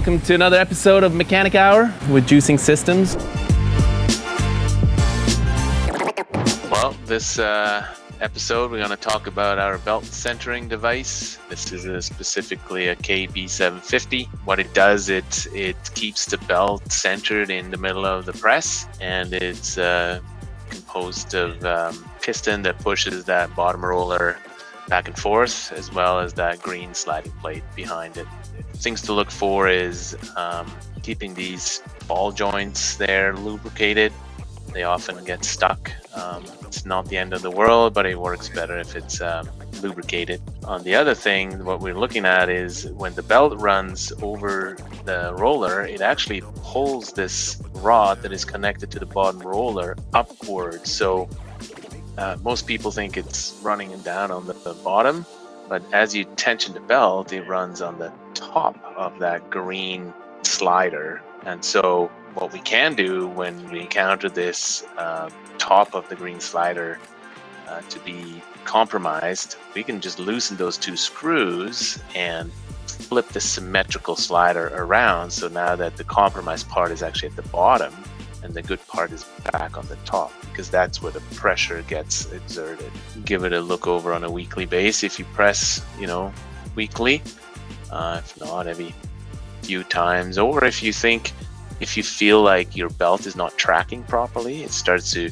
Welcome to another episode of Mechanic Hour with Juicing.Systems. Well, this episode we're going to talk about our belt centering device. This is specifically a KB750. What it does, it keeps the belt centered in the middle of the press, and it's composed of piston that pushes that bottom roller back and forth, as well as that green sliding plate behind it. Things to look for is keeping these ball joints there lubricated. They often get stuck. It's not the end of the world, but it works better if it's lubricated. On the other thing, what we're looking at is when the belt runs over the roller, it actually pulls this rod that is connected to the bottom roller upward. So most people think it's running down on the bottom, but as you tension the belt, it runs on the top of that green slider. And so what we can do when we encounter this top of the green slider to be compromised, we can just loosen those two screws and flip the symmetrical slider around. So now that the compromised part is actually at the bottom and the good part is back on the top, because that's where the pressure gets exerted. Give it a look over on a weekly basis if you press, weekly. If not, every few times. Or if you feel like your belt is not tracking properly, it starts to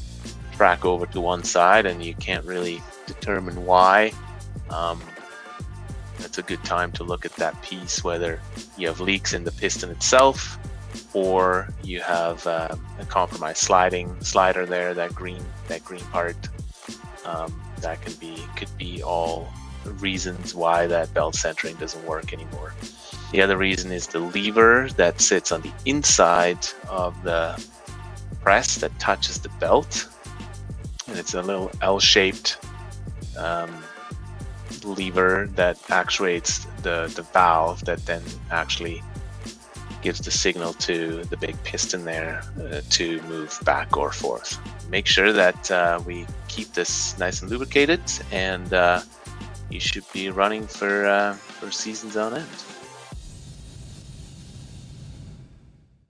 track over to one side and you can't really determine why, that's a good time to look at that piece, whether you have leaks in the piston itself or you have a compromised slider there, that green part. That could be all reasons why that belt centering doesn't work anymore. The other reason is the lever that sits on the inside of the press that touches the belt, and it's a little L-shaped lever that actuates the valve that then actually gives the signal to the big piston there to move back or forth. Make sure that we keep this nice and lubricated, and you should be running for seasons on end.